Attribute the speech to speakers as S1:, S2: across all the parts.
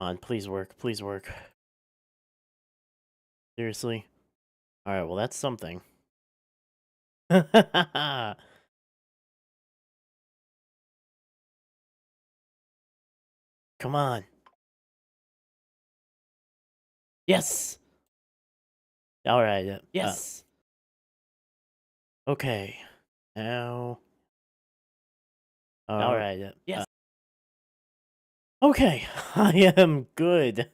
S1: Come on, please work. Please work. Seriously? Alright, well, that's something. Come on. Yes! Alright, yes! Okay. Now... Alright, yes. Okay, I am good.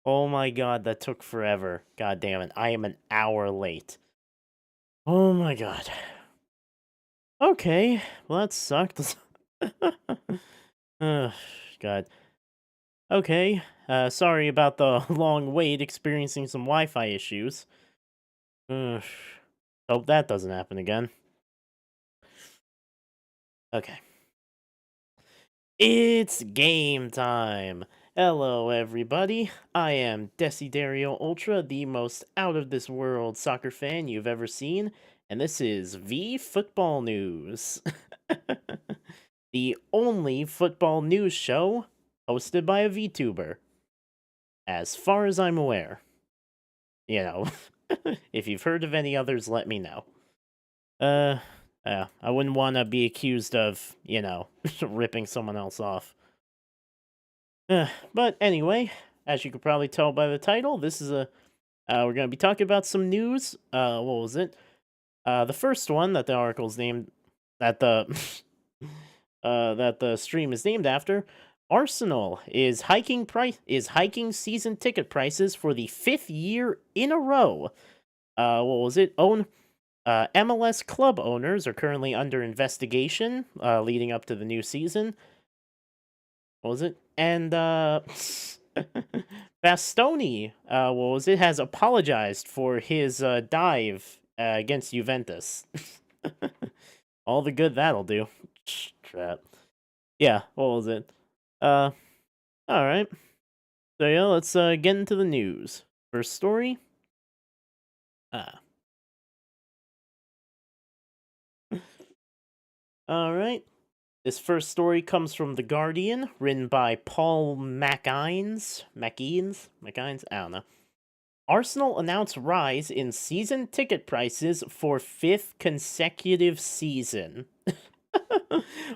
S1: Oh my god, that took forever. God damn it, I am an hour late. Oh my god. Okay, well that sucked. Ugh, god. Okay, sorry about the long wait, experiencing some Wi-Fi issues. Ugh, hope that doesn't happen again. Okay. It's game time! Hello everybody, I am Desiderio Ultra, the most out-of-this-world soccer fan you've ever seen, and this is Football News. The only football news show hosted by a VTuber. As far as I'm aware. You know, if you've heard of any others, let me know. I wouldn't want to be accused of, ripping someone else off. But anyway, as you could probably tell by the title, this is we're going to be talking about some news. What was it? The first one that the article's named, that the, that the stream is named after, Arsenal is hiking season ticket prices for the 5th year in a row. What was it? MLS club owners are currently under investigation, leading up to the new season. What was it? And Bastoni, has apologized for his dive against Juventus. All the good that'll do. Crap. Yeah, what was it? Alright. So yeah, let's get into the news. First story. Alright. This first story comes from The Guardian, written by Paul McInes? I don't know. Arsenal announced rise in season ticket prices for 5th consecutive season.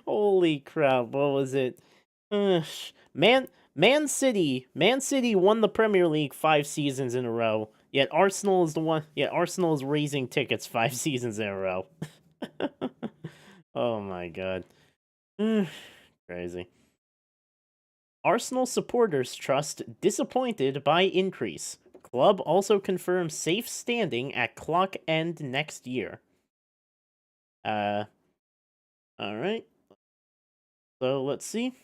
S1: Holy crap, what was it? Man City won the Premier League 5 seasons in a row. Yet Arsenal is raising tickets 5 seasons in a row. Oh my god. Crazy. Arsenal supporters trust disappointed by increase. Club also confirms safe standing at clock end next year. Alright. So let's see.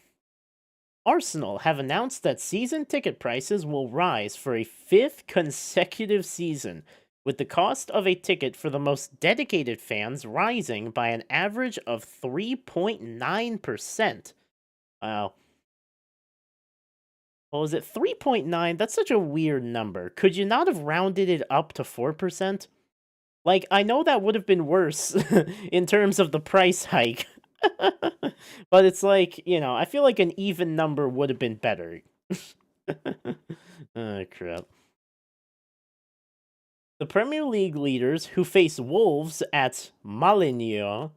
S1: Arsenal have announced that season ticket prices will rise for a 5th consecutive season, with the cost of a ticket for the most dedicated fans rising by an average of 3.9%. Wow. What was it? 3.9? That's such a weird number. Could you not have rounded it up to 4%? Like, I know that would have been worse in terms of the price hike. But it's like, I feel like an even number would have been better. Oh, crap. The Premier League leaders who face Wolves at Molineux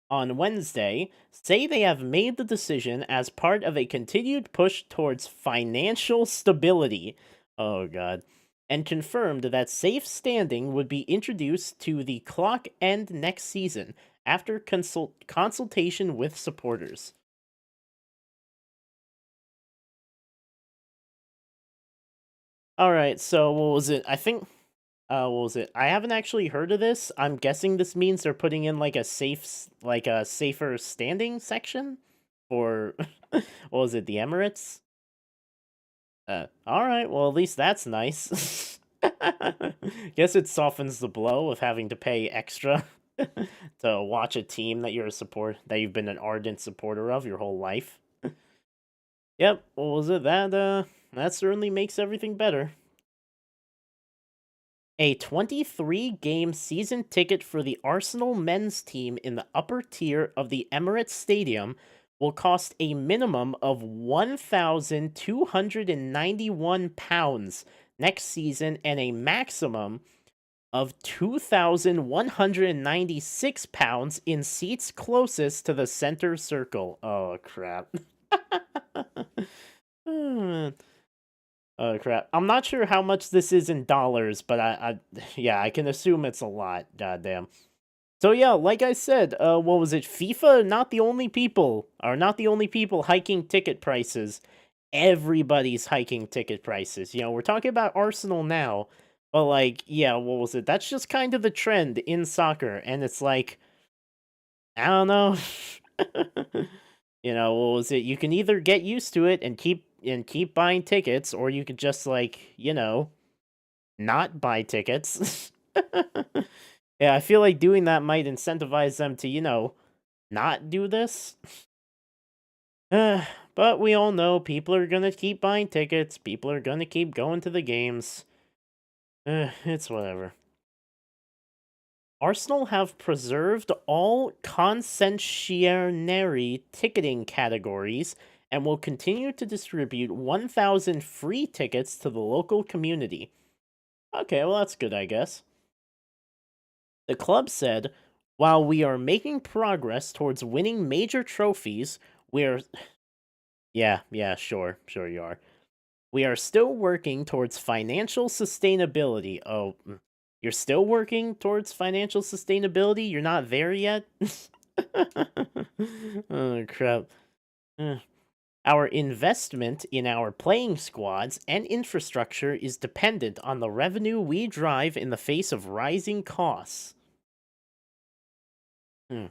S1: on Wednesday say they have made the decision as part of a continued push towards financial stability. Oh, God. And confirmed that safe standing would be introduced to the clock end next season after consultation with supporters. Alright, so what was it? I think... what was it? I haven't actually heard of this. I'm guessing this means they're putting in like a safer standing section for what was it, the Emirates? Alright, well at least that's nice. Guess it softens the blow of having to pay extra to watch a team that you've been an ardent supporter of your whole life. Yep, what was it? That certainly makes everything better. A 23-game season ticket for the Arsenal men's team in the upper tier of the Emirates Stadium will cost a minimum of £1,291 next season and a maximum of £2,196 in seats closest to the center circle. Oh, crap. Hmm. Oh, crap. I'm not sure how much this is in dollars, but yeah, I can assume it's a lot. Goddamn. So yeah, like I said, what was it? FIFA, not the only people hiking ticket prices. Everybody's hiking ticket prices. You know, we're talking about Arsenal now, but like, yeah, what was it? That's just kind of the trend in soccer, and it's like, I don't know. You know, what was it? You can either get used to it and keep buying tickets, or you could just like, not buy tickets. Yeah, I feel like doing that might incentivize them to, not do this. But we all know people are gonna keep buying tickets, people are gonna keep going to the games. It's whatever. Arsenal have preserved all concessionary ticketing categories and will continue to distribute 1,000 free tickets to the local community. Okay, well, that's good, I guess. The club said, while we are making progress towards winning major trophies, we're. Yeah, sure you are. We are still working towards financial sustainability. Oh, you're still working towards financial sustainability? You're not there yet? Oh, crap. Our investment in our playing squads and infrastructure is dependent on the revenue we drive in the face of rising costs. Hmm.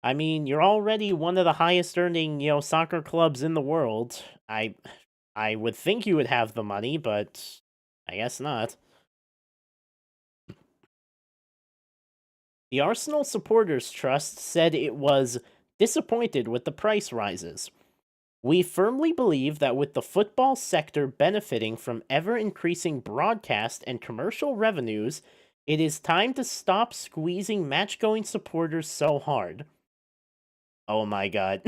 S1: I mean, you're already one of the highest earning, soccer clubs in the world. I would think you would have the money, but I guess not. The Arsenal Supporters Trust said it was disappointed with the price rises. We firmly believe that with the football sector benefiting from ever increasing broadcast and commercial revenues, it is time to stop squeezing match going supporters so hard. Oh my god.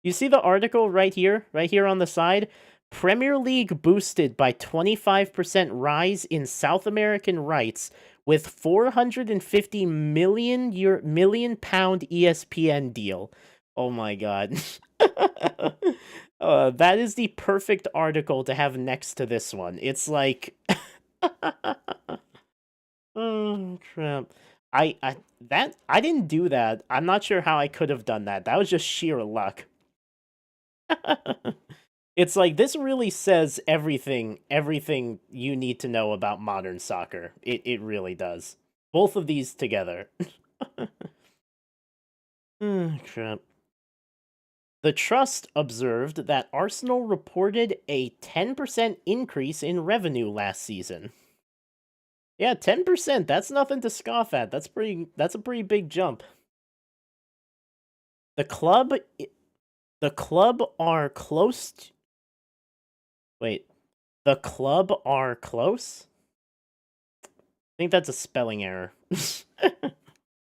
S1: You see the article right here on the side? Premier League boosted by 25% rise in South American rights with 450 million pound ESPN deal. Oh my god. That is the perfect article to have next to this one. It's like oh crap. I didn't do that. I'm not sure how I could have done that. That was just sheer luck. It's like this really says everything you need to know about modern soccer. It really does. Both of these together. Crap. The trust observed that Arsenal reported a 10% increase in revenue last season. Yeah, 10%. That's nothing to scoff at. That's a pretty big jump. The club the club are close to, wait. The club are close? I think that's a spelling error.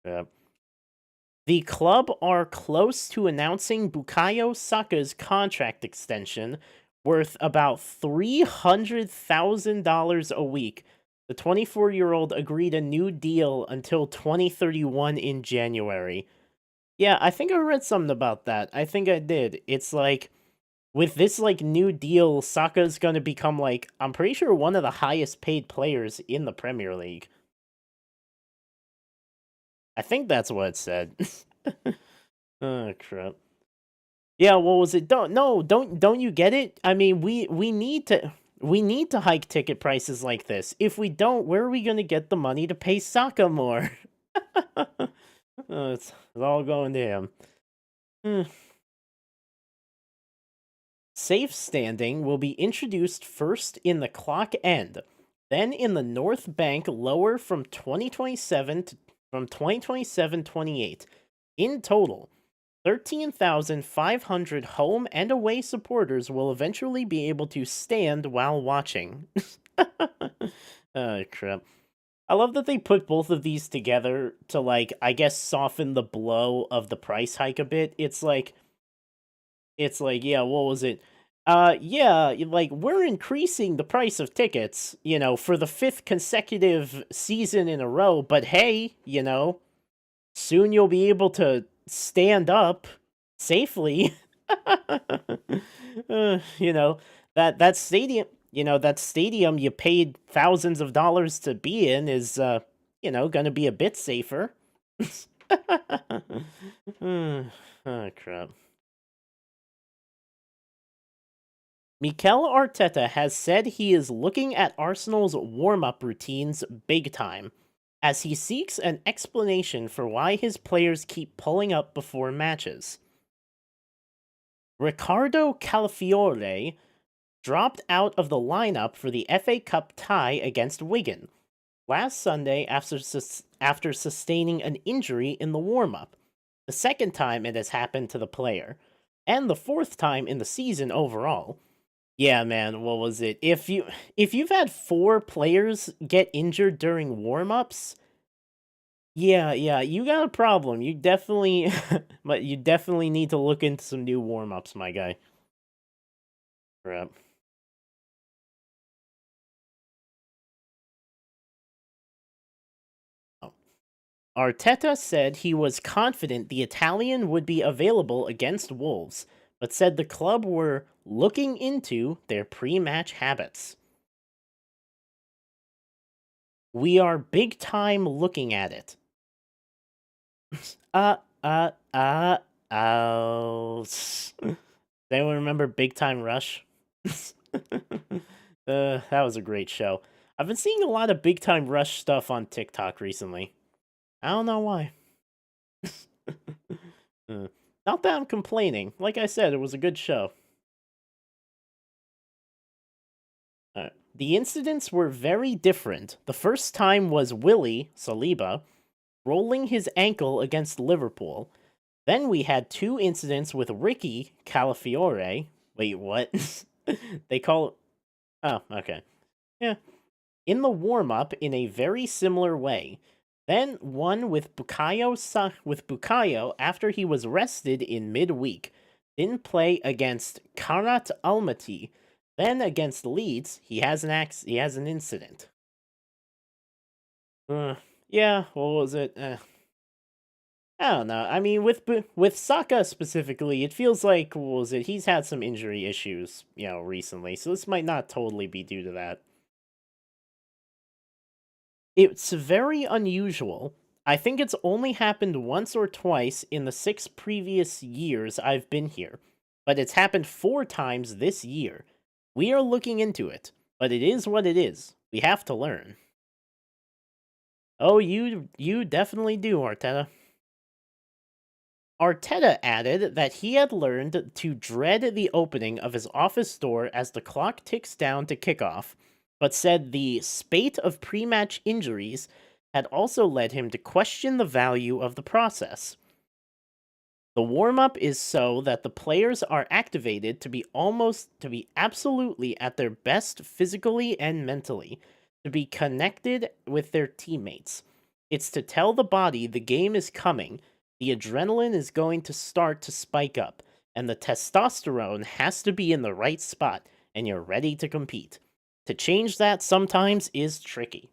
S1: Yeah. The club are close to announcing Bukayo Saka's contract extension worth about $300,000 a week. The 24-year-old agreed a new deal until 2031 in January. Yeah, I think I read something about that. I think I did. It's like, with this like new deal, Saka's going to become like, I'm pretty sure one of the highest paid players in the Premier League. I think that's what it said. Oh crap. Yeah, what was it? Don't you get it? I mean, we need to hike ticket prices like this. If we don't, where are we going to get the money to pay Saka more? It's all going to him. Safe standing will be introduced first in the clock end, then in the North Bank lower from 2027-28. In total, 13,500 home and away supporters will eventually be able to stand while watching. Oh, crap. I love that they put both of these together to, like, I guess, soften the blow of the price hike a bit. It's like, yeah, what was it? Yeah, like, we're increasing the price of tickets, for the fifth consecutive season in a row, but hey, soon you'll be able to stand up safely. You know, that stadium, that stadium you paid thousands of dollars to be in is, gonna be a bit safer. Oh, crap. Mikel Arteta has said he is looking at Arsenal's warm-up routines big time, as he seeks an explanation for why his players keep pulling up before matches. Ricardo Calafiore dropped out of the lineup for the FA Cup tie against Wigan last Sunday after sustaining an injury in the warm-up, the second time it has happened to the player, and the fourth time in the season overall. Yeah, man, what was it? If you've had 4 players get injured during warm-ups, yeah, you got a problem. You definitely but you definitely need to look into some new warm-ups, my guy. Crap. Oh. Arteta said he was confident the Italian would be available against Wolves, but said the club were looking into their pre-match habits. We are big time looking at it. Uh, uh, uh, oh. Does anyone remember Big Time Rush? That was a great show. I've been seeing a lot of Big Time Rush stuff on TikTok recently. I don't know why. Not that I'm complaining. Like I said, it was a good show. The incidents were very different. The first time was Willie Saliba rolling his ankle against Liverpool. Then we had 2 incidents with Ricky Calafiore. Wait, what? They call. Oh, okay. Yeah. In the warm up in a very similar way. Then one with Bukayo after he was rested in midweek. Didn't play against Karat Almaty. Then against Leeds, he has an incident. Uh, yeah, what was it? I don't know. I mean, with Saka specifically, it feels like, what was it? He's had some injury issues, recently, so this might not totally be due to that. It's very unusual. I think it's only happened once or twice in the 6 previous years I've been here, but it's happened 4 times this year. We are looking into it, but it is what it is. We have to learn. Oh, you definitely do, Arteta. Arteta added that he had learned to dread the opening of his office door as the clock ticks down to kickoff, but said the spate of pre match injuries had also led him to question the value of the process. The warm up is so that the players are activated to be absolutely at their best physically and mentally, to be connected with their teammates. It's to tell the body the game is coming, the adrenaline is going to start to spike up, and the testosterone has to be in the right spot, and you're ready to compete. To change that sometimes is tricky.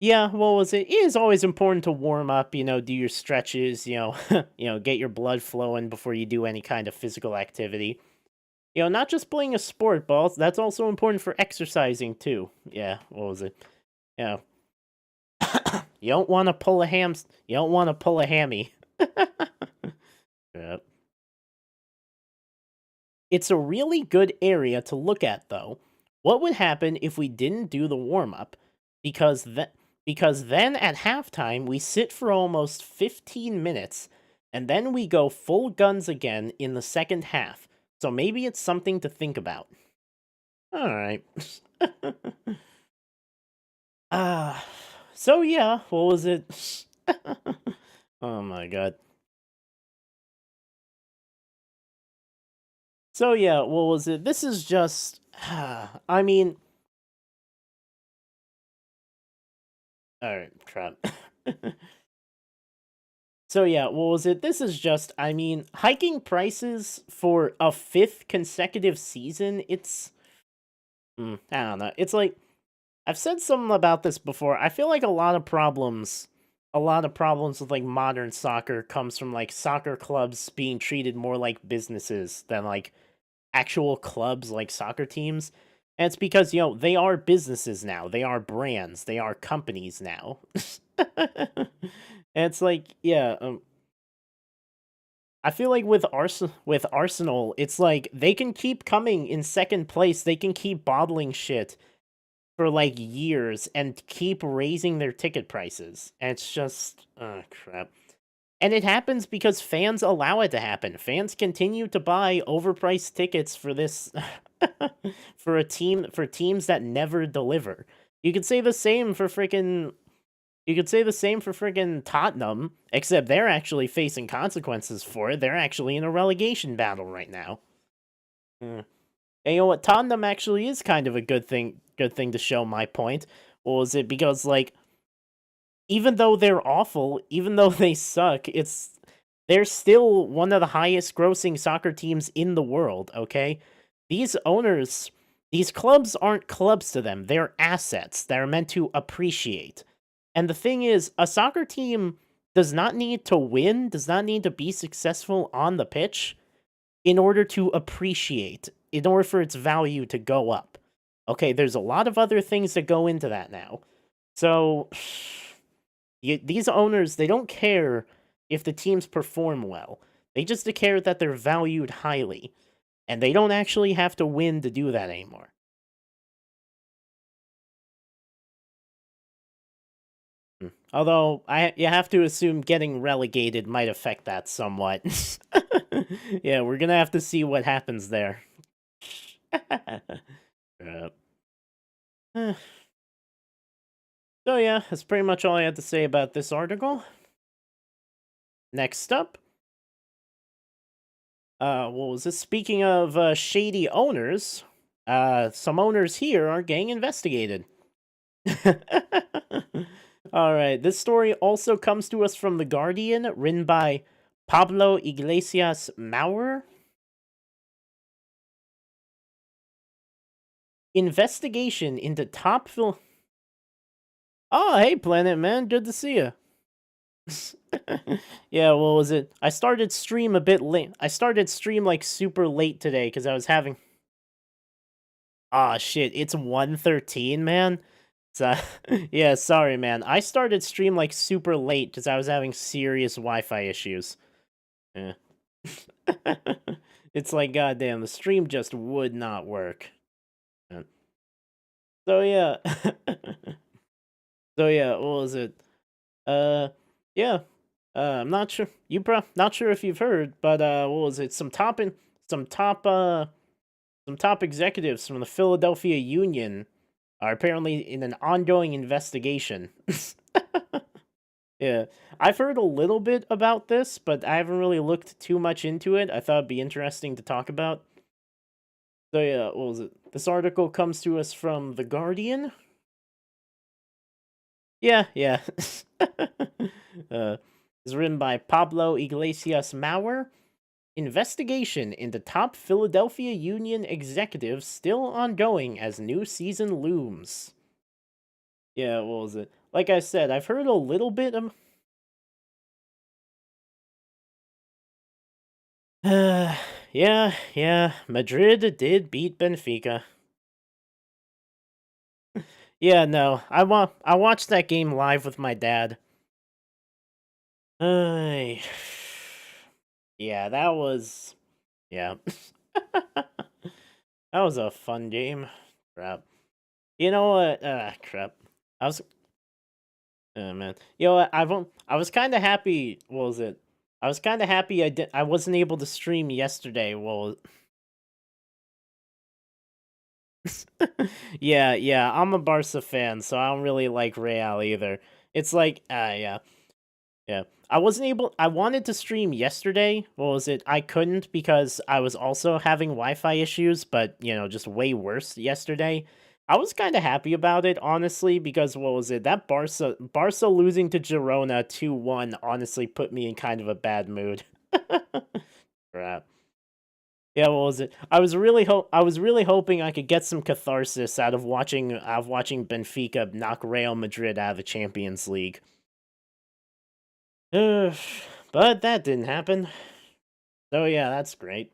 S1: Yeah, what was it? It is always important to warm up, do your stretches, get your blood flowing before you do any kind of physical activity. Not just playing a sport, but that's also important for exercising too. Yeah, what was it? Yeah. You don't want to pull a you don't want to pull a hammy. Yep. It's a really good area to look at though. What would happen if we didn't do the warm up? Because because then at halftime we sit for almost 15 minutes and then we go full guns again in the second half. So maybe it's something to think about. All right. So yeah, what was it? Oh my god. So yeah, what was it? This is just I mean, Alright, crap. So yeah, what was it? This is just, I mean, hiking prices for a fifth consecutive season. I don't know. It's like I've said something about this before. I feel like a lot of problems with like modern soccer comes from like soccer clubs being treated more like businesses than like actual clubs like soccer teams. And it's because, they are businesses now. They are brands. They are companies now. And it's like, yeah, I feel like with Arsenal, it's like they can keep coming in second place. They can keep bottling shit for like years and keep raising their ticket prices. And it's just, crap. And it happens because fans allow it to happen. Fans continue to buy overpriced tickets for this for teams that never deliver. You could say the same for freaking Tottenham, except they're actually facing consequences for it. They're actually in a relegation battle right now. And you know what? Tottenham actually is kind of a good thing to show my point. Or is it because like even though they're awful, even though they suck, they're still one of the highest grossing soccer teams in the world, okay? These owners, these clubs aren't clubs to them. They're assets that are meant to appreciate. And the thing is, a soccer team does not need to win, does not need to be successful on the pitch in order to appreciate, in order for its value to go up. Okay, there's a lot of other things that go into that now. So, these owners, they don't care if the teams perform well. They just care that they're valued highly. And they don't actually have to win to do that anymore. Although, you have to assume getting relegated might affect that somewhat. Yeah, we're gonna have to see what happens there. So yeah, that's pretty much all I had to say about this article. Next up, what was this? Speaking of shady owners, some owners here are getting investigated. All right, this story also comes to us from The Guardian, written by Pablo Iglesias Maurer. Investigation into top film. Oh, hey, Planet Man, good to see you. Yeah, what was it? I started stream a bit late. I started stream like super late today because I was having. Ah, shit, it's 1:13, man. So, yeah, sorry, man. I started stream like super late because I was having serious Wi-Fi issues. Yeah. It's like, goddamn, the stream just would not work. So yeah. So yeah, what was it? Yeah. I'm not sure. Not sure if you've heard, but what was it? Some top executives from the Philadelphia Union are apparently in an ongoing investigation. Yeah, I've heard a little bit about this, but I haven't really looked too much into it. I thought it'd be interesting to talk about. So yeah, what was it? This article comes to us from The Guardian. Yeah, yeah. It's written by Pablo Iglesias Maurer. Investigation into top Philadelphia Union executives still ongoing as new season looms. Yeah, what was it? Like I said, I've heard a little bit of. Yeah. Madrid did beat Benfica. Yeah, no, I watched that game live with my dad. Uh, yeah, that was. Yeah. That was a fun game. Crap. You know what? Crap. I was. Oh man. You know what? I was kind of happy. What was it? I was kind of happy I wasn't able to stream yesterday. Well. Yeah. I'm a Barca fan, so I don't really like Real either. It's like, yeah. I wasn't able. I wanted to stream yesterday. What was it? I couldn't because I was also having Wi-Fi issues, but just way worse yesterday. I was kind of happy about it, honestly, because what was it? That Barca losing to Girona 2-1 honestly put me in kind of a bad mood. Crap. Yeah, what was it? I was really hoping I could get some catharsis out of watching Benfica knock Real Madrid out of the Champions League. But that didn't happen. So yeah, that's great.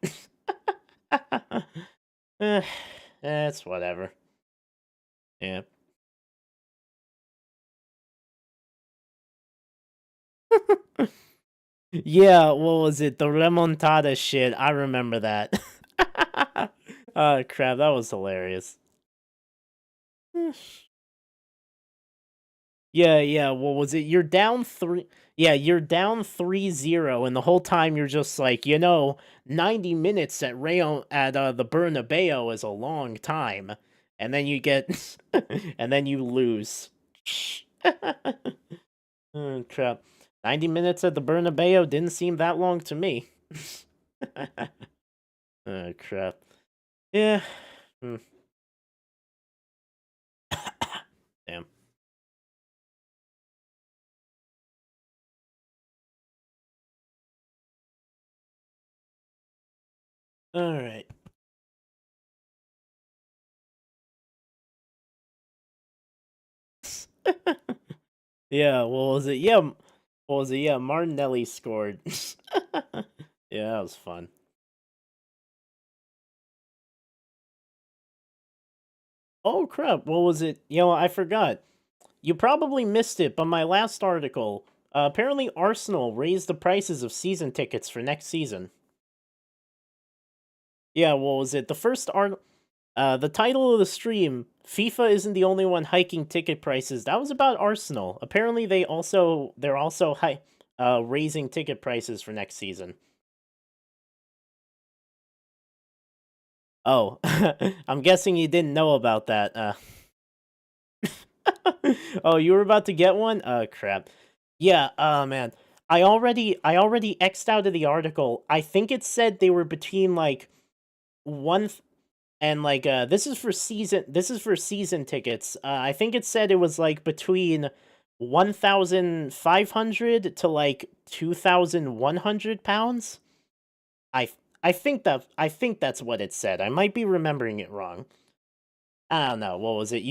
S1: That's whatever. Yeah. Yeah, what was it? The remontada shit. I remember that. Oh crap, that was hilarious. Yeah, yeah, what was it? You're down 3. Yeah, you're down 3-0 and the whole time you're just like, 90 minutes at the Bernabeu is a long time. And then you get and then you lose. Oh crap. 90 minutes at the Bernabeu didn't seem that long to me. Oh crap. Yeah. Hmm. Damn. All right. Yeah, what was it? Yeah, what was it? Yeah, Martinelli scored. Yeah, that was fun. Oh crap, what was it? I forgot. You probably missed it, but my last article. Apparently, Arsenal raised the prices of season tickets for next season. Yeah, what was it? The title of the stream, FIFA isn't the only one hiking ticket prices. That was about Arsenal. Apparently they're also raising ticket prices for next season. Oh, I'm guessing you didn't know about that. Oh, you were about to get one? Oh crap. Yeah, oh man. I already X'd out of the article. I think it said they were between like one and like this is for season tickets. I think it said it was like between 1,500 to like 2,100 pounds. I I think that's what it said. I might be remembering it wrong. I don't know. What was it?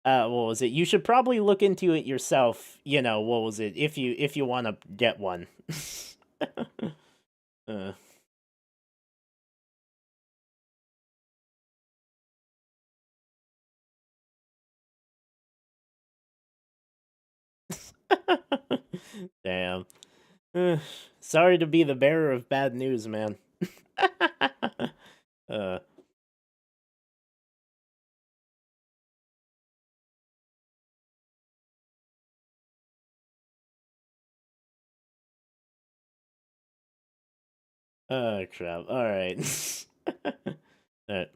S1: What was it? You should probably look into it yourself. What was it? If you want to get one. uh. Damn. Uh, Sorry to be the bearer of bad news, man. uh, oh crap. All right. Alright.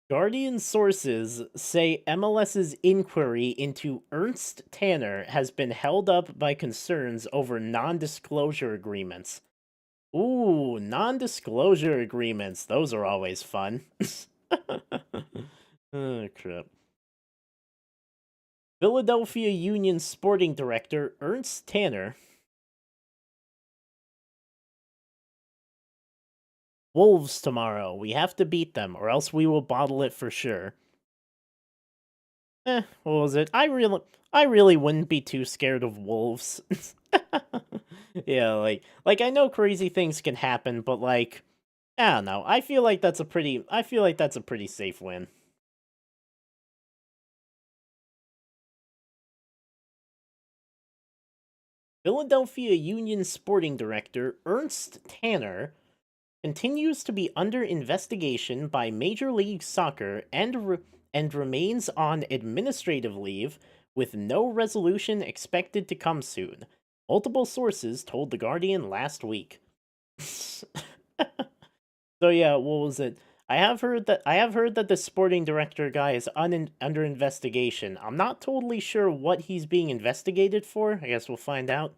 S1: Guardian sources say MLS's inquiry into Ernst Tanner has been held up by concerns over non-disclosure agreements. Ooh, non-disclosure agreements. Those are always fun. Oh crap. Philadelphia Union sporting director Ernst Tanner. Wolves tomorrow. We have to beat them, or else we will bottle it for sure. What was it? I really wouldn't be too scared of wolves. Yeah, like I know crazy things can happen, but like I don't know. I feel like that's a pretty safe win. Philadelphia Union sporting director Ernst Tanner continues to be under investigation by Major League Soccer and remains on administrative leave with no resolution expected to come soon. Multiple sources told The Guardian last week. So yeah, what was it? I have heard that the sporting director guy is under investigation. I'm not totally sure what he's being investigated for. I guess we'll find out.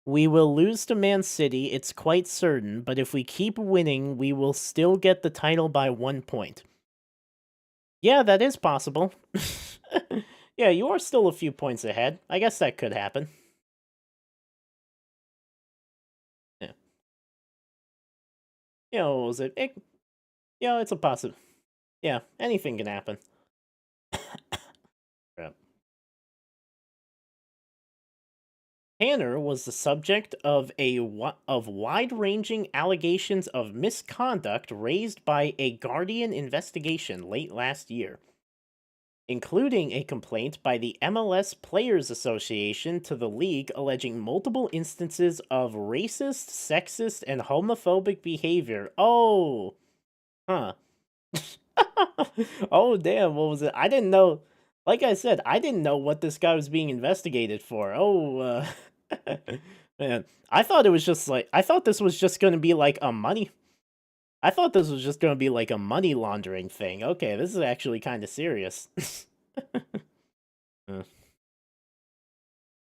S1: We will lose to Man City, it's quite certain, but if we keep winning, we will still get the title by 1 point. Yeah, that is possible. Yeah, you are still a few points ahead. I guess that could happen. Yeah. You know, what was it? It's a possible. Yeah, anything can happen. Crap. Tanner was the subject of wide-ranging allegations of misconduct raised by a Guardian investigation late last year, including a complaint by the MLS Players Association to the league alleging multiple instances of racist, sexist, and homophobic behavior. Oh, huh. Oh, damn, what was it? I didn't know. Like I said, I didn't know what this guy was being investigated for. Oh, man. I thought this was just going to be like a money. I thought this was just going to be like a money laundering thing. Okay, this is actually kind of serious. Uh,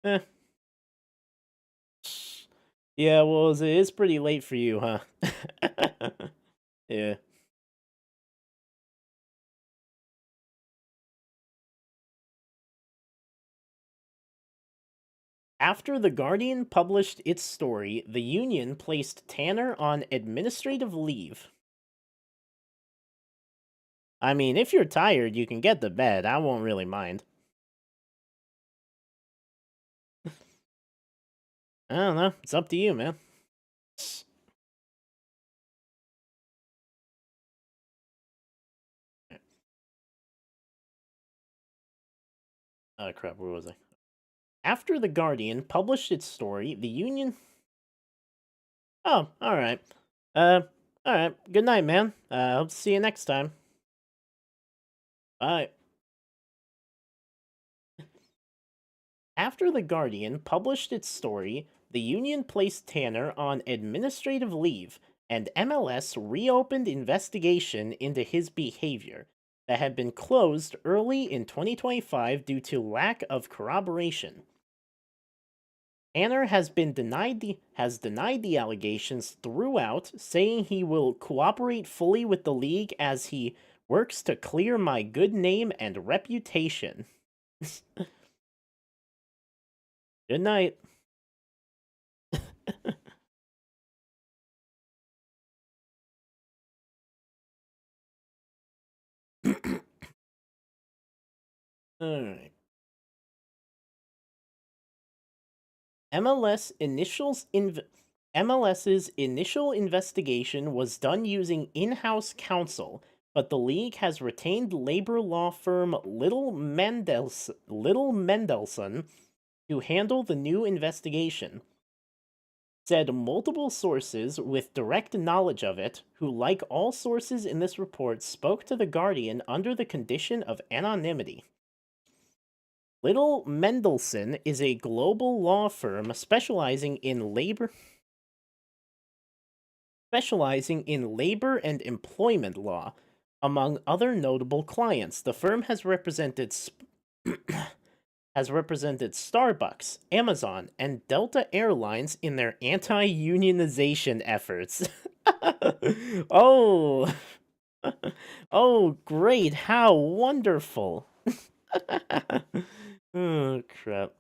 S1: eh. Yeah, well, it is pretty late for you, huh? Yeah. After The Guardian published its story, the union placed Tanner on administrative leave. I mean, if you're tired, you can get to bed. I won't really mind. I don't know. It's up to you, man. Oh, crap. Where was I? After The Guardian published its story, the union. Oh, alright. Uh, alright. Good night, man. Hope to see you next time. Bye. After The Guardian published its story, the union placed Tanner on administrative leave, and MLS reopened investigation into his behavior that had been closed early in 2025 due to lack of corroboration. Tanner has denied the allegations throughout, saying he will cooperate fully with the league as he works to clear my good name and reputation. Good night. Alright. MLS initials inv- MLS's initial investigation was done using in-house counsel, but the league has retained labor law firm Little Mendelson to handle the new investigation. Said multiple sources with direct knowledge of it, who, like all sources in this report, spoke to The Guardian under the condition of anonymity. Little Mendelson is a global law firm specializing in labor and employment law. Among other notable clients, the firm has represented Starbucks, Amazon, and Delta Airlines in their anti-unionization efforts. Oh, oh, great! How wonderful! Oh crap.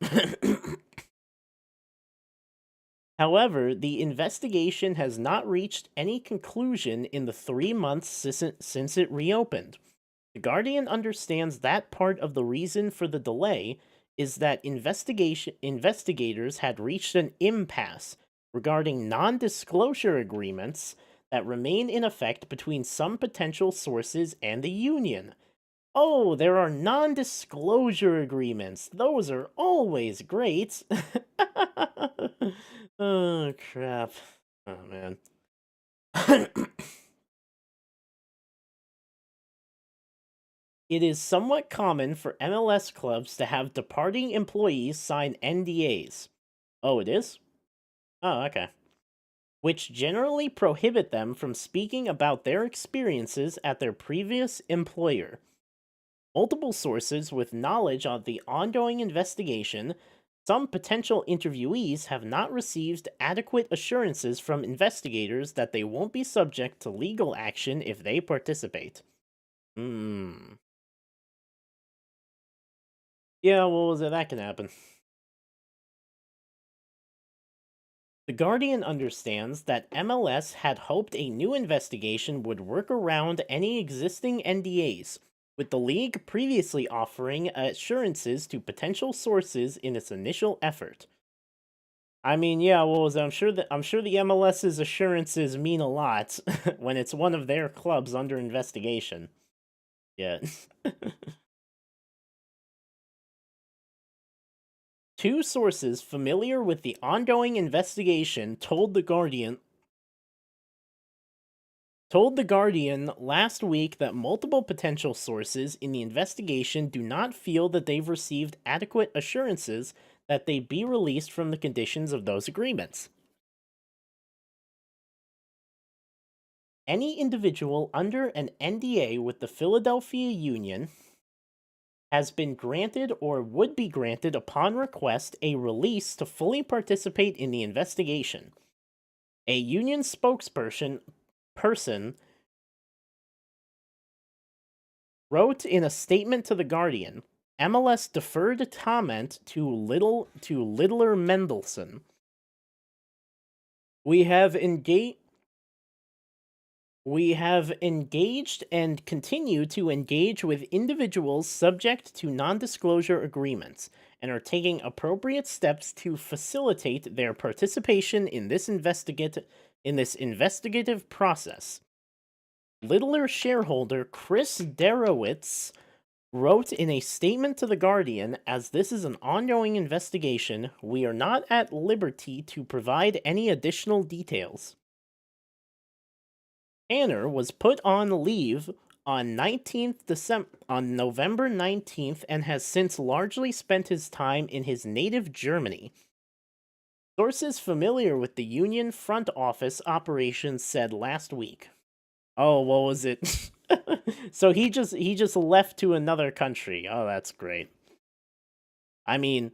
S1: However, the investigation has not reached any conclusion in the 3 months since it reopened. The Guardian understands that part of the reason for the delay is that investigators had reached an impasse regarding non-disclosure agreements that remain in effect between some potential sources and the union. Oh, there are non-disclosure agreements. Those are always great. Oh, crap. Oh, man. It is somewhat common for MLS clubs to have departing employees sign NDAs. Oh, it is? Oh, okay. Which generally prohibit them from speaking about their experiences at their previous employer. Multiple sources with knowledge of the ongoing investigation Some potential interviewees have not received adequate assurances from investigators that they won't be subject to legal action if they participate. Hmm. Yeah, what was it? That can happen. The Guardian understands that MLS had hoped a new investigation would work around any existing NDAs, with the league previously offering assurances to potential sources in its initial effort. I mean, yeah, what was it? I'm sure the MLS's assurances mean a lot when it's one of their clubs under investigation. Yeah. Two sources familiar with the ongoing investigation told the Guardian last week that multiple potential sources in the investigation do not feel that they've received adequate assurances that they be released from the conditions of those agreements. Any individual under an NDA with the Philadelphia Union has been granted or would be granted upon request a release to fully participate in the investigation. A union spokesperson wrote in a statement to The Guardian, MLS deferred comment to Littler Mendelson. We have engaged and continue to engage with individuals subject to non-disclosure agreements and are taking appropriate steps to facilitate their participation in this investigative process. Littler shareholder Chris Derowitz wrote in a statement to The Guardian, as this is an ongoing investigation, we are not at liberty to provide any additional details. Tanner was put on leave on November 19th and has since largely spent his time in his native Germany. Sources familiar with the union front office operations said last week. Oh, what was it? So he just left to another country. Oh, that's great. I mean,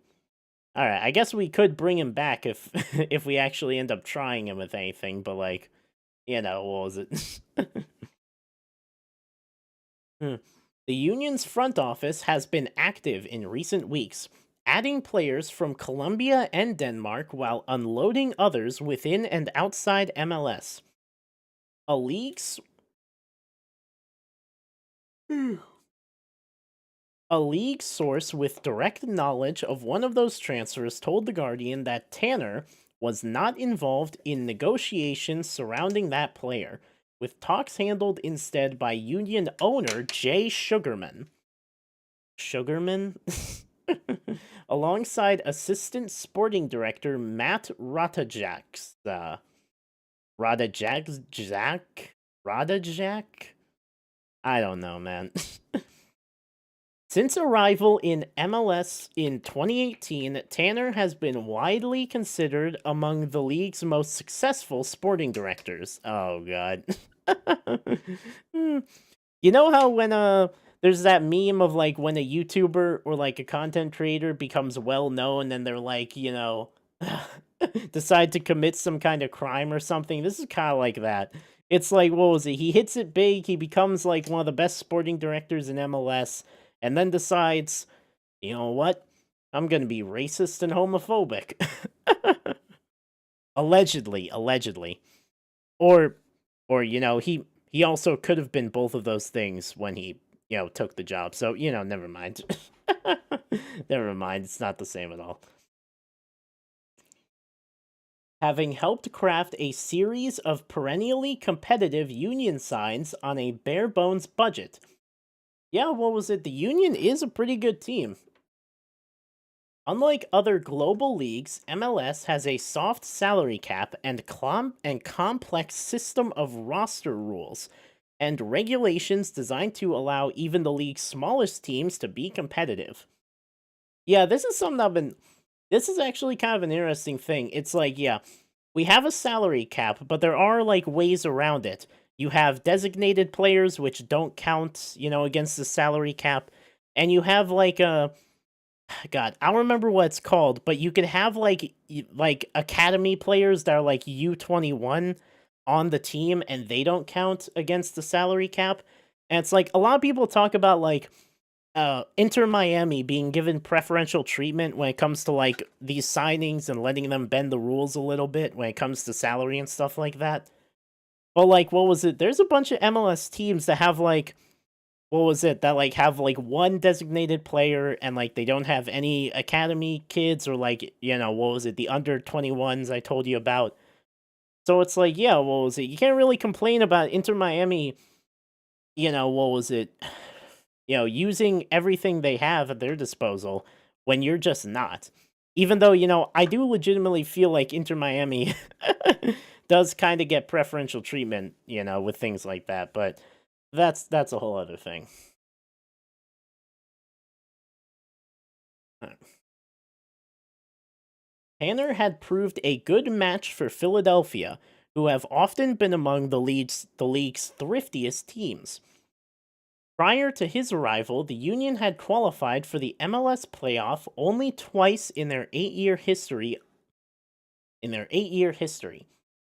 S1: all right, I guess we could bring him back if if we actually end up trying him with anything, but like, what was it? The union's front office has been active in recent weeks, adding players from Colombia and Denmark while unloading others within and outside MLS. A league's A league source with direct knowledge of one of those transfers told The Guardian that Tanner was not involved in negotiations surrounding that player, with talks handled instead by union owner Jay Sugarman. Sugarman? Alongside assistant sporting director Matt Ratajak. Radajak? I don't know, man. Since arrival in MLS in 2018, Tanner has been widely considered among the league's most successful sporting directors. Oh, God. You know how when there's that meme of like when a YouTuber or like a content creator becomes well known and they're like, decide to commit some kind of crime or something? This is kind of like that. It's like, what was it? He hits it big, he becomes like one of the best sporting directors in MLS, and then decides, you know what? I'm gonna be racist and homophobic. Allegedly. Or he also could have been both of those things when he, took the job. So, never mind. Never mind, it's not the same at all. Having helped craft a series of perennially competitive union signs on a bare bones budget. Yeah, what was it? The Union is a pretty good team. Unlike other global leagues, MLS has a soft salary cap and complex system of roster rules and regulations designed to allow even the league's smallest teams to be competitive. Yeah, this is actually kind of an interesting thing. It's like, yeah, we have a salary cap, but there are like ways around it. You have designated players which don't count, against the salary cap, and you have like God, I don't remember what it's called, but you could have like academy players that are like U21 on the team and they don't count against the salary cap. And it's like a lot of people talk about like Inter Miami being given preferential treatment when it comes to like these signings and letting them bend the rules a little bit when it comes to salary and stuff like that. But like what was it? There's a bunch of MLS teams that have like what was it that like have like one designated player and like they don't have any academy kids or like what was it, the under 21s I told you about. So it's like, yeah, what was it, you can't really complain about Inter Miami, what was it, using everything they have at their disposal when you're just not. Even though, I do legitimately feel like Inter Miami does kind of get preferential treatment, with things like that, but that's a whole other thing. Tanner had proved a good match for Philadelphia, who have often been among the league's thriftiest teams. Prior to his arrival, the Union had qualified for the MLS playoff only twice in their 8-year history.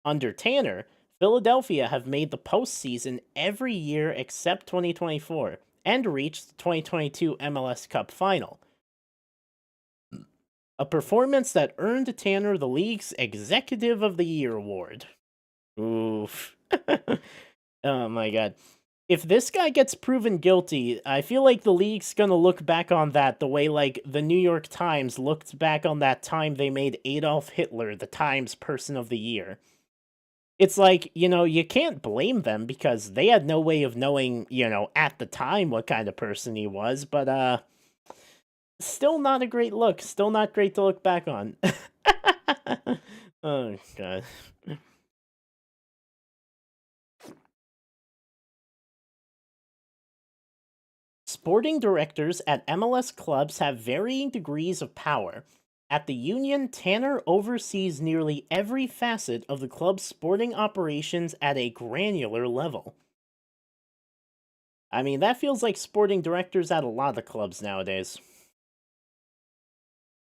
S1: Under Tanner, Philadelphia have made the postseason every year except 2024 and reached the 2022 MLS Cup final. A performance that earned Tanner the league's Executive of the Year award. Oof. Oh my god. If this guy gets proven guilty, I feel like the league's gonna look back on that the way, like, the New York Times looked back on that time they made Adolf Hitler the Times Person of the Year. It's like, you can't blame them because they had no way of knowing, at the time what kind of person he was, but, still not a great look. Still not great to look back on. Oh, God. Sporting directors at MLS clubs have varying degrees of power. At the Union, Tanner oversees nearly every facet of the club's sporting operations at a granular level. I mean, that feels like sporting directors at a lot of clubs nowadays.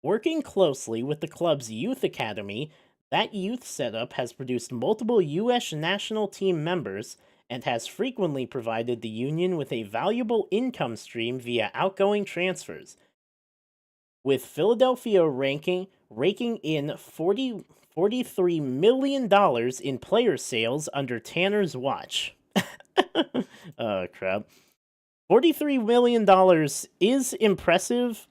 S1: Working closely with the club's youth academy, that youth setup has produced multiple U.S. national team members and has frequently provided the Union with a valuable income stream via outgoing transfers, with Philadelphia raking in $43 million in player sales under Tanner's watch. Oh, crap. $43 million is impressive,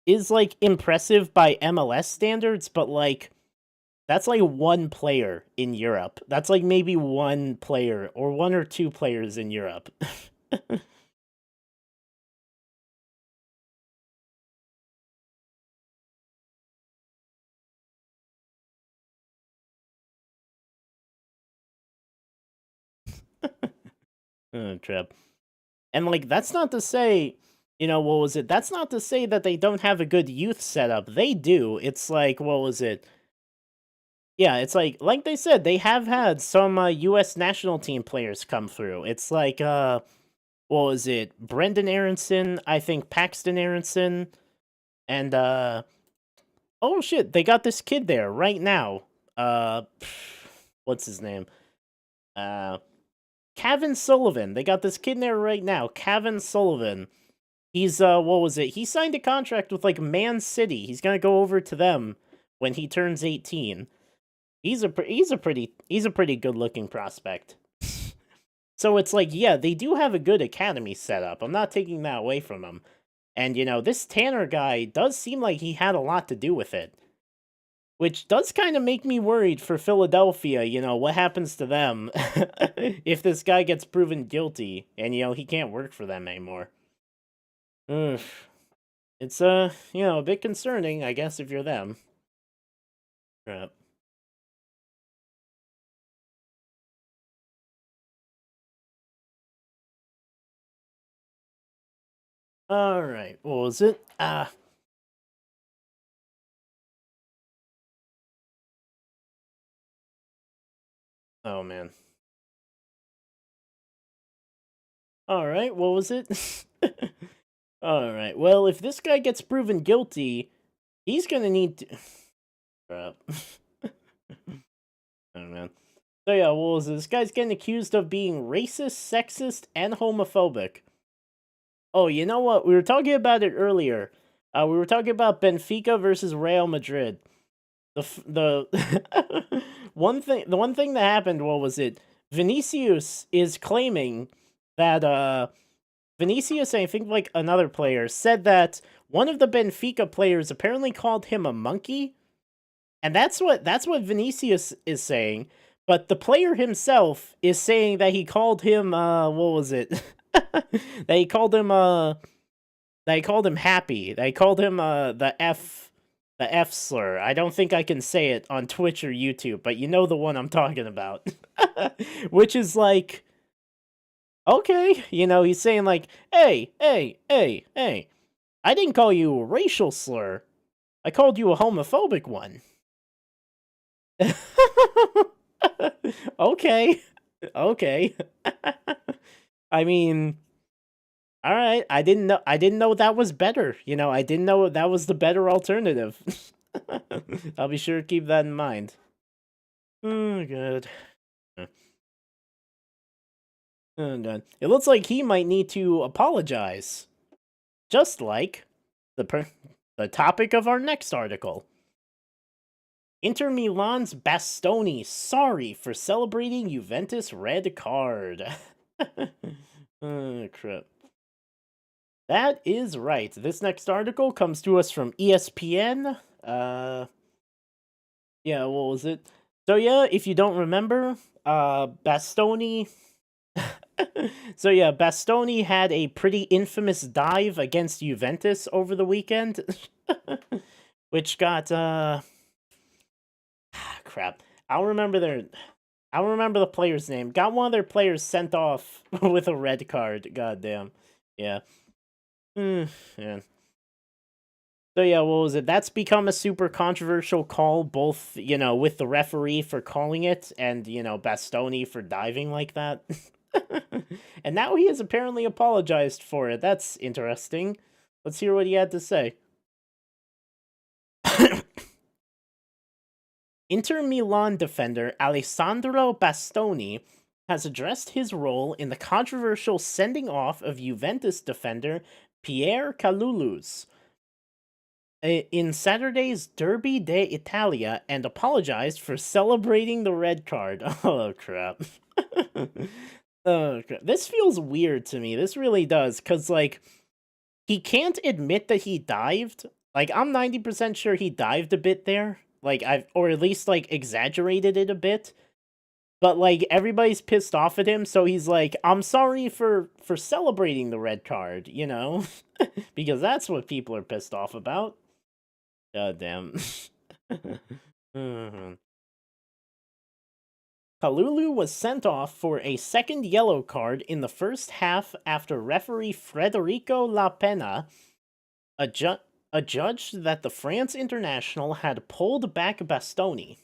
S1: is like impressive by MLS standards, but like that's like one player in Europe. That's like maybe one player or one or two players in Europe. Oh, trip. And like that's not to say, what was it? That's not to say that they don't have a good youth setup. They do. It's like what was it? Yeah, it's like they said, they have had some US national team players come through. It's like what was it? Brendan Aronson, I think Paxton Aronson, and oh shit, they got this kid there right now. Uh what's his name? Uh Kevin Sullivan. They got this kid there right now, Kevin Sullivan. He's what was it? He signed a contract with like Man City. He's going to go over to them when he turns 18. He's a pretty good-looking prospect. So it's like, yeah, they do have a good academy set up. I'm not taking that away from them. And this Tanner guy does seem like he had a lot to do with it. Which does kind of make me worried for Philadelphia, what happens to them if this guy gets proven guilty and he can't work for them anymore. Ugh. It's a bit concerning, I guess, if you're them. Right. All right. What was it? Oh man. All right. What was it? All right. Well, if this guy gets proven guilty, he's gonna need to. Crap. Oh man. So yeah, what was it? This guy's getting accused of being racist, sexist, and homophobic. Oh, you know what? We were talking about it earlier. We were talking about Benfica versus Real Madrid. The the one thing that happened, what was it? Vinicius is claiming that Vinicius, and I think like another player, said that one of the Benfica players apparently called him a monkey, and that's what Vinicius is saying. But the player himself is saying that he called him what was it? that he called him that he called him happy. That he called him the F slur. I don't think I can say it on Twitch or YouTube, but you know the one I'm talking about. Which is like, okay, you know, he's saying like, hey, hey, hey, hey, I didn't call you a racial slur. I called you a homophobic one. Okay. Okay. I mean, all right. I didn't know that was better. You know, I didn't know that was the better alternative. I'll be sure to keep that in mind. Oh, good. Oh, God. It looks like he might need to apologize. Just like the topic of our next article. Inter Milan's Bastoni sorry for celebrating Juventus red card. Oh, crap. That is right. This next article comes to us from ESPN. Yeah, what was it? So yeah, if you don't remember, Bastoni. So yeah, Bastoni had a pretty infamous dive against Juventus over the weekend, which got crap. I'll remember the player's name. Got one of their players sent off with a red card. Goddamn. Yeah. Yeah. So yeah, what was it? That's become a super controversial call, both, you know, with the referee for calling it and, you know, Bastoni for diving like that. And now he has apparently apologized for it. That's interesting. Let's hear what he had to say. Inter Milan defender Alessandro Bastoni has addressed his role in the controversial sending off of Juventus defender Pierre Kalulus in Saturday's Derby d'Italia and apologized for celebrating the red card. Oh, crap. Oh, crap. This feels weird to me. This really does, because, like, he can't admit that he dived. Like, I'm 90% sure he dived a bit there. Like, or at least, like, exaggerated it a bit. But, like, everybody's pissed off at him, so he's like, I'm sorry for celebrating the red card, you know? Because that's what people are pissed off about. God damn. Mhm. Kalulu was sent off for a second yellow card in the first half after referee Federico La Pena adjudged that the France international had pulled back Bastoni.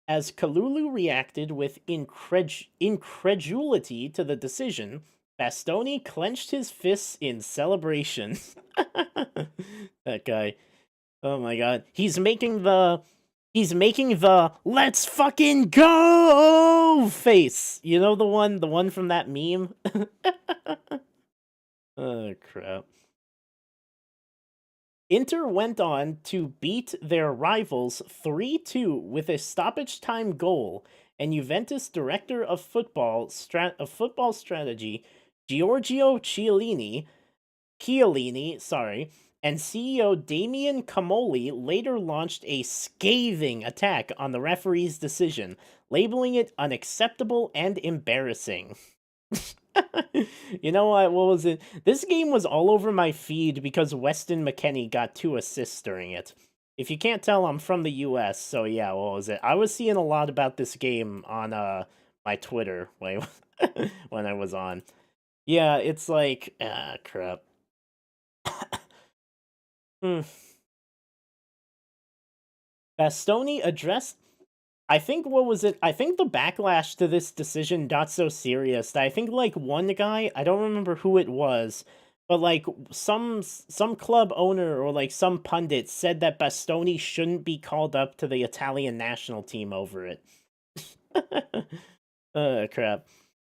S1: As Kalulu reacted with incredulity to the decision, Bastoni clenched his fists in celebration. That guy. Oh my god. He's making the let's fucking go face. You know the one from that meme? Oh crap. Inter went on to beat their rivals 3-2 with a stoppage time goal, and Juventus director of football strategy Giorgio Chiellini, sorry, and CEO Damian Camoli later launched a scathing attack on the referee's decision, labeling it unacceptable and embarrassing. You know what was it? This game was all over my feed because Weston McKennie got 2 assists during it. If you can't tell, I'm from the US, so yeah, what was it? I was seeing a lot about this game on my Twitter when I was on. Yeah, it's like, crap. Hmm. Bastoni addressed I think what was it? I think the backlash to this decision got so serious that I think like one guy, I don't remember who it was, but like some club owner or like some pundit said that Bastoni shouldn't be called up to the Italian national team over it. Crap.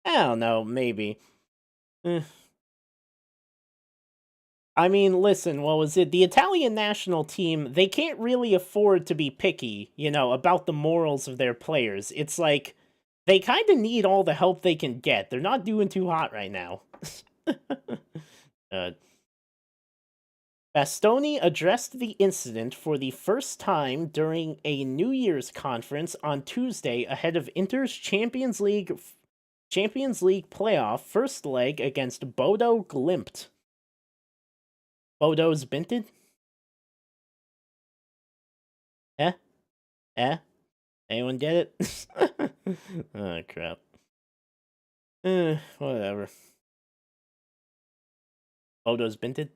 S1: I don't know, maybe. Eh. I mean, listen, what was it? The Italian national team, they can't really afford to be picky, about the morals of their players. It's like they kind of need all the help they can get. They're not doing too hot right now. uh, Bastoni addressed the incident for the first time during a New Year's conference on Tuesday ahead of Inter's Champions League playoff first leg against Bodo Glimt. Bodo's Binted? Eh? Eh? Anyone get it? Oh, crap. Whatever. Bodo's Binted?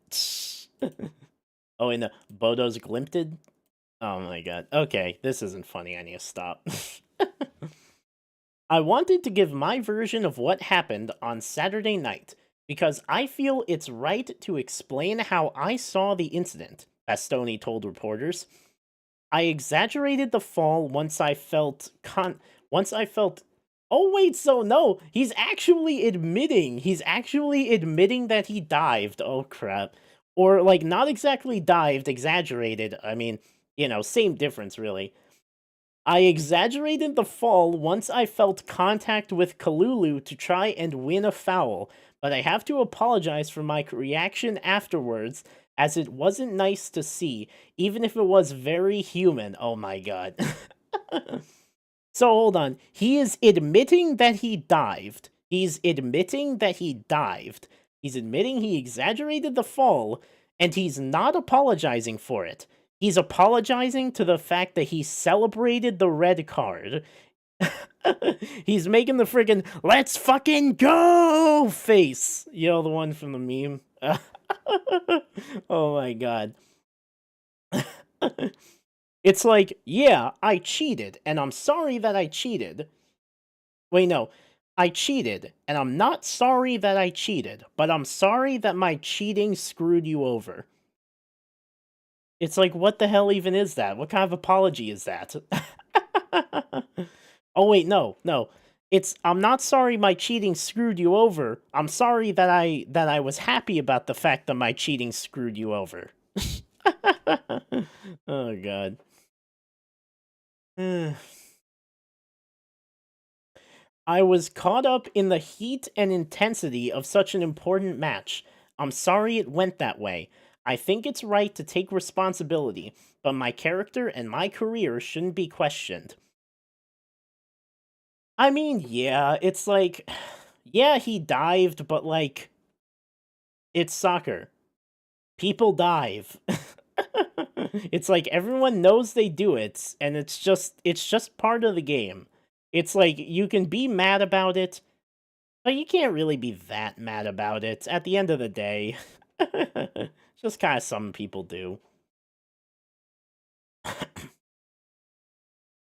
S1: Oh, and Bodo's Glimpted? Oh my god. Okay, this isn't funny. I need to stop. I wanted to give my version of what happened on Saturday night because I feel it's right to explain how I saw the incident, Bastoni told reporters. I exaggerated the fall once I felt Oh wait, so no, he's actually admitting that he dived. Oh crap. Or like not exactly dived, exaggerated. I mean, same difference really. I exaggerated the fall once I felt contact with Kalulu to try and win a foul, but I have to apologize for my reaction afterwards, as it wasn't nice to see, even if it was very human. Oh my god. So hold on. He is admitting that he dived. He's admitting that he dived. He's admitting he exaggerated the fall, and he's not apologizing for it. He's apologizing to the fact that he celebrated the red card. He's making the friggin' "let's fucking go" face. The one from the meme. Oh my god. It's like, yeah, I cheated, and I'm sorry that I cheated. Wait, no. I cheated, and I'm not sorry that I cheated, but I'm sorry that my cheating screwed you over. It's like, what the hell even is that? What kind of apology is that? Oh, wait, no. It's, I'm not sorry my cheating screwed you over. I'm sorry that I was happy about the fact that my cheating screwed you over. Oh, God. I was caught up in the heat and intensity of such an important match. I'm sorry it went that way. I think it's right to take responsibility, but my character and my career shouldn't be questioned. I mean, yeah, it's like, yeah, he dived, but like, it's soccer. People dive. It's like everyone knows they do it, and it's just part of the game. It's like you can be mad about it, but you can't really be that mad about it at the end of the day. Just kind of some people do.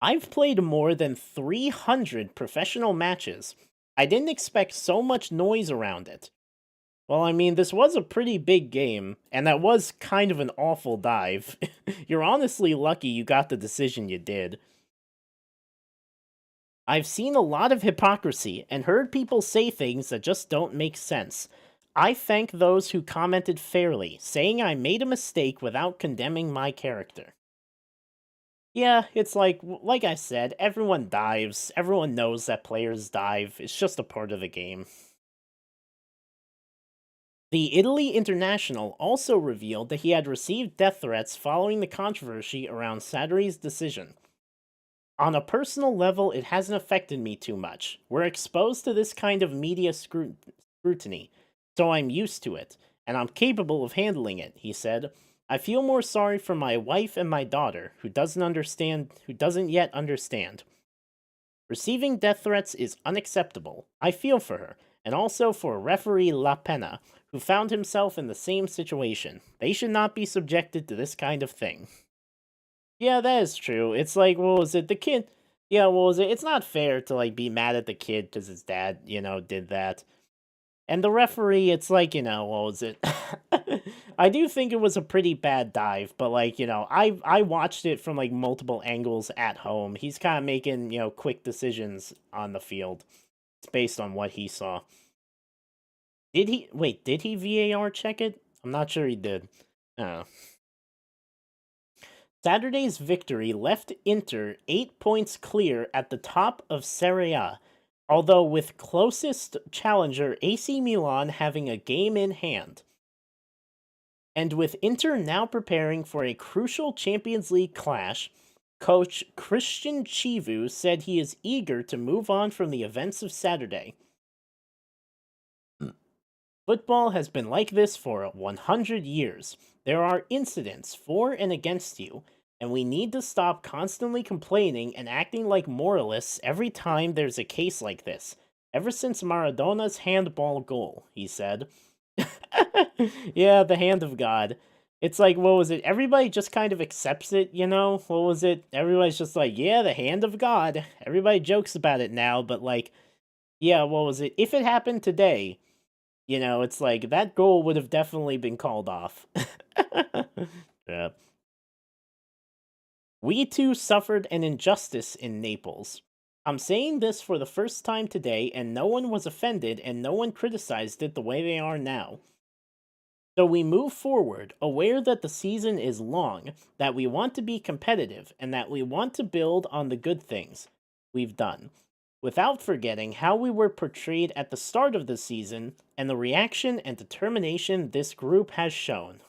S1: I've played more than 300 professional matches. I didn't expect so much noise around it. Well, I mean, this was a pretty big game, and that was kind of an awful dive. You're honestly lucky you got the decision you did. I've seen a lot of hypocrisy and heard people say things that just don't make sense. I thank those who commented fairly, saying I made a mistake without condemning my character. Yeah, it's like I said, everyone dives. Everyone knows that players dive. It's just a part of the game. The Italy international also revealed that he had received death threats following the controversy around Saturday's decision. On a personal level, it hasn't affected me too much. We're exposed to this kind of media scrutiny, so I'm used to it, and I'm capable of handling it, he said. I feel more sorry for my wife and my daughter, who doesn't yet understand. Receiving death threats is unacceptable. I feel for her, and also for referee La Pena, who found himself in the same situation. They should not be subjected to this kind of thing. Yeah, that is true. It's like, what was it? Yeah, well, it's not fair to like be mad at the kid because his dad, did that. And the referee, it's like, what was it? I do think it was a pretty bad dive, but like, I watched it from like multiple angles at home. He's kind of making, quick decisions on the field. It's based on what he saw. Did he VAR check it? I'm not sure he did. Oh. Saturday's victory left Inter 8 points clear at the top of Serie A, although with closest challenger AC Milan having a game in hand. And with Inter now preparing for a crucial Champions League clash, coach Christian Chivu said he is eager to move on from the events of Saturday. Football has been like this for 100 years. There are incidents for and against you, and we need to stop constantly complaining and acting like moralists every time there's a case like this. Ever since Maradona's handball goal, he said. Yeah, the hand of God. It's like, what was it? Everybody just kind of accepts it, What was it? Everybody's just like, yeah, the hand of God. Everybody jokes about it now, but like, yeah, what was it? If it happened today, it's like that goal would have definitely been called off. Yeah. We too suffered an injustice in Naples. I'm saying this for the first time today, and no one was offended and no one criticized it the way they are now. So we move forward, aware that the season is long, that we want to be competitive, and that we want to build on the good things we've done, without forgetting how we were portrayed at the start of the season and the reaction and determination this group has shown.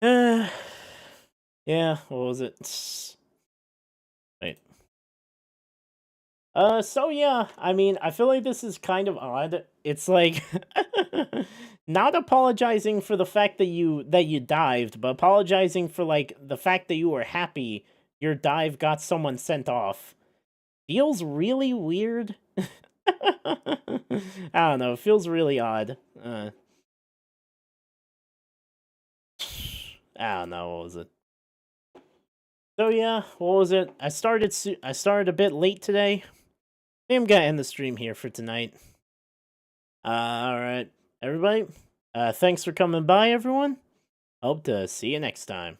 S1: Yeah, what was it? Wait. So yeah, I mean, I feel like this is kind of odd. It's like not apologizing for the fact that you dived, but apologizing for like the fact that you were happy your dive got someone sent off. Feels really weird. I don't know, it feels really odd. I don't know, what was it? So yeah, what was it? I started a bit late today. I'm gonna end the stream here for tonight. All right, everybody. Thanks for coming by, everyone. Hope to see you next time.